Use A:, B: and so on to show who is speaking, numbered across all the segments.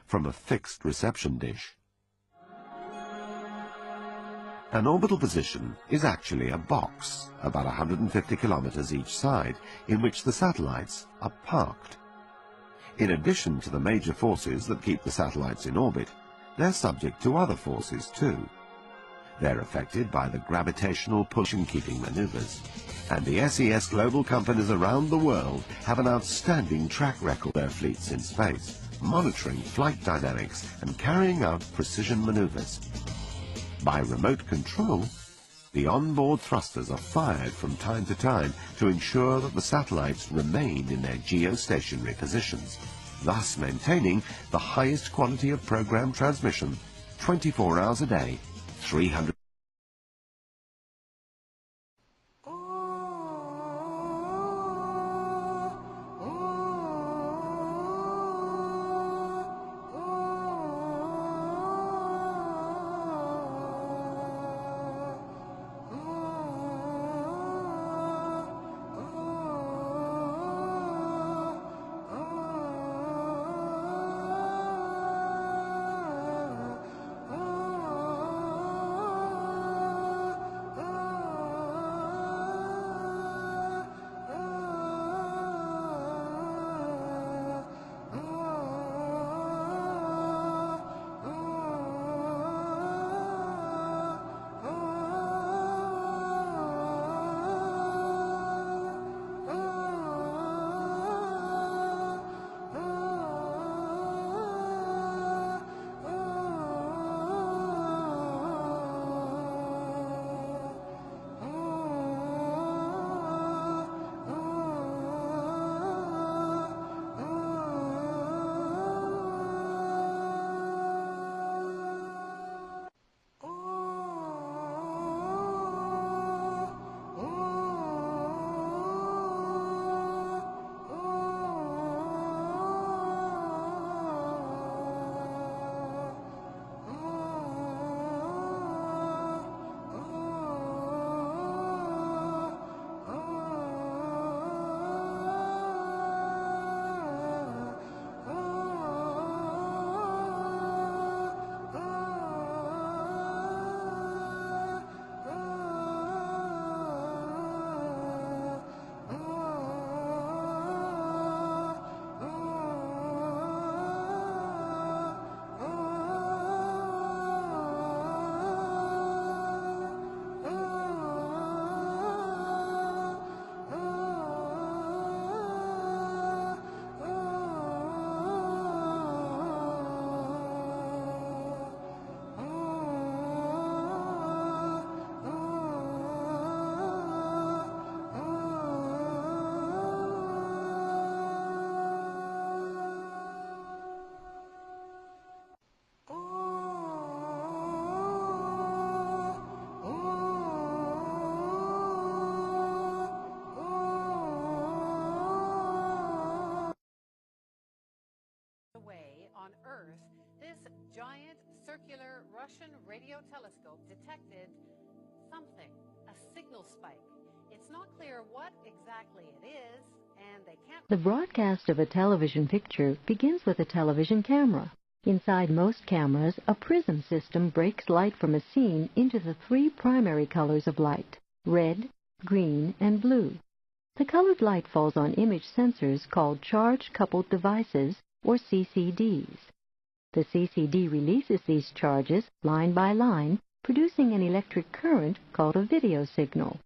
A: from a fixed reception dish. An orbital position is actually a box, about 150 kilometers each side, in which the satellites are parked. In addition to the major forces that keep the satellites in orbit, they're subject to other forces too. They're affected by the gravitational push-and-keeping maneuvers, and the SES global companies around the world have an outstanding track record of their fleets in space, monitoring flight dynamics and carrying out precision maneuvers. By remote control, the onboard thrusters are fired from time to time to ensure that the satellites remain in their geostationary positions, thus maintaining the highest quality of program transmission 24 hours a day, 300.
B: On Earth, this giant circular Russian radio telescope detected something, a signal spike. It's not clear what exactly it is, and they can't...
C: The broadcast of a television picture begins with a television camera. Inside most cameras, a prism system breaks light from a scene into the three primary colors of light: red, green, and blue. The colored light falls on image sensors called charge-coupled devices, or CCDs. The CCD releases these charges line by line, producing an electric current called a video signal.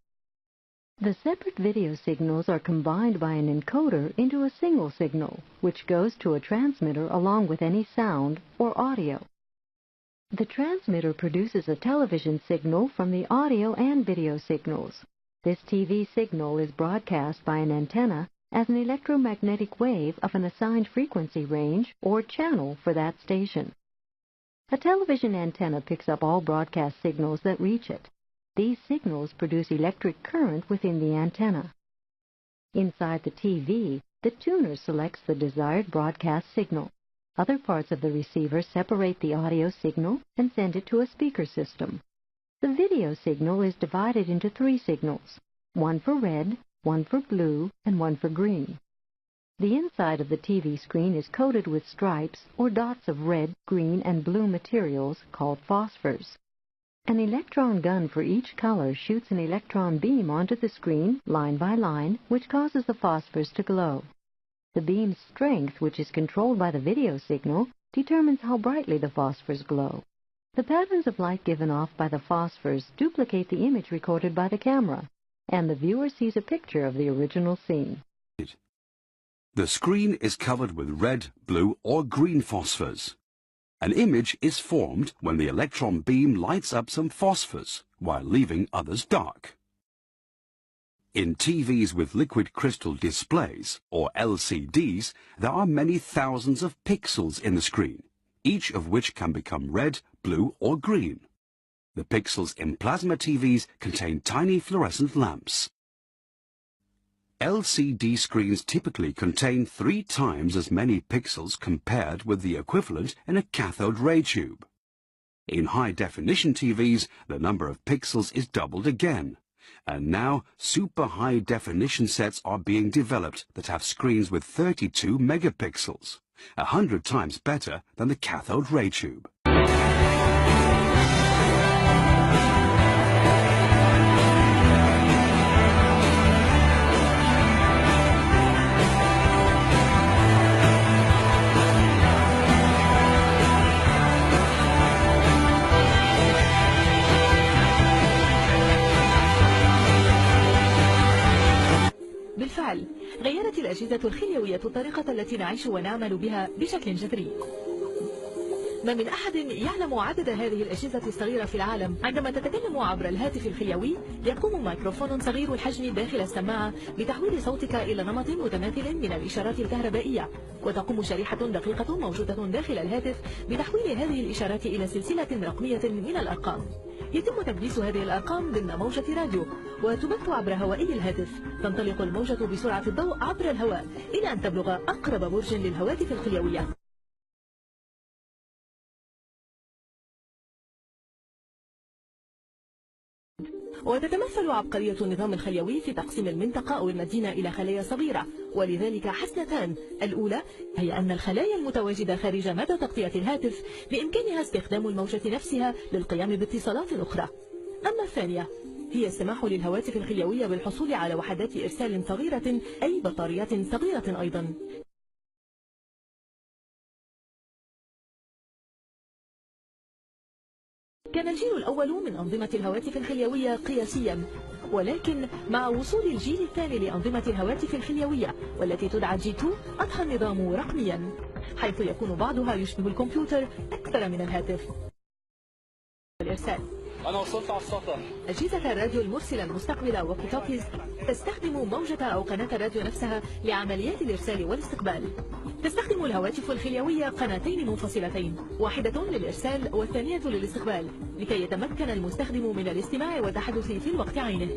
C: The separate video signals are combined by an encoder into a single signal, which goes to a transmitter along with any sound or audio. The transmitter produces a television signal from the audio and video signals. This TV signal is broadcast by an antenna as an electromagnetic wave of an assigned frequency range or channel for that station. A television antenna picks up all broadcast signals that reach it. These signals produce electric current within the antenna. Inside the TV, the tuner selects the desired broadcast signal. Other parts of the receiver separate the audio signal and send it to a speaker system. The video signal is divided into three signals, one for red, one for blue, and one for green. The inside of the TV screen is coated with stripes or dots of red, green, and blue materials called phosphors. An electron gun for each color shoots an electron beam onto the screen, line by line, which causes the phosphors to glow. The beam's strength, which is controlled by the video signal, determines how brightly the phosphors glow. The patterns of light given off by the phosphors duplicate the image recorded by the camera, and the viewer sees a picture of the original scene.
D: The screen is covered with red, blue, or green phosphors. An image is formed when the electron beam lights up some phosphors, while leaving others dark. In TVs with liquid crystal displays, or LCDs, there are many thousands of pixels in the screen, each of which can become red, blue, or green. The pixels in plasma TVs contain tiny fluorescent lamps. LCD screens typically contain 3 times as many pixels compared with the equivalent in a cathode ray tube. In high-definition TVs, the number of pixels is doubled again, and now super high-definition sets are being developed that have screens with 32 megapixels, 100 times better than the cathode ray tube.
E: بالفعل غيرت الأجهزة الخليوية الطريقة التي نعيش ونعمل بها بشكل جذري. ما من أحد يعلم عدد هذه الأجهزة الصغيرة في العالم. عندما تتكلم عبر الهاتف الخليوي يقوم ميكروفون صغير الحجم داخل السماعة بتحويل صوتك إلى نمط متماثل من الإشارات الكهربائية، وتقوم شريحة دقيقة موجودة داخل الهاتف بتحويل هذه الإشارات إلى سلسلة رقمية من الأرقام. يتم تكبيس هذه الأرقام ضمن موجة راديو وتبث عبر هوائي الهاتف. تنطلق الموجة بسرعة الضوء عبر الهواء إلى أن تبلغ أقرب برج للهواتف الخليوية. وتتمثل عبقرية النظام الخليوي في تقسيم المنطقة أو المدينة إلى خلايا صغيرة، ولذلك حسنتان. الأولى هي أن الخلايا المتواجدة خارج مدى تغطية الهاتف بإمكانها استخدام الموجة نفسها للقيام باتصالات أخرى. أما الثانية هي السماح للهواتف الخليوية بالحصول على وحدات إرسال صغيرة، أي بطاريات صغيرة أيضا. كان الجيل الأول من أنظمة الهواتف الخليوية قياسيا، ولكن مع وصول الجيل الثاني لأنظمة الهواتف الخليوية والتي تدعى G2 أضحى النظام رقميا، حيث يكون بعضها يشبه الكمبيوتر أكثر من الهاتف. الإرسال.
F: أنا وصلت على السطح.
E: أجهزة الراديو المرسلة المستقبلة ووكي توكيز تستخدم موجة أو قناة الراديو نفسها لعمليات الإرسال والاستقبال. تستخدم الهواتف الخليوية قناتين منفصلتين، واحدة للإرسال والثانية للاستقبال، لكي يتمكن المستخدم من الاستماع والتحدث في الوقت عينه.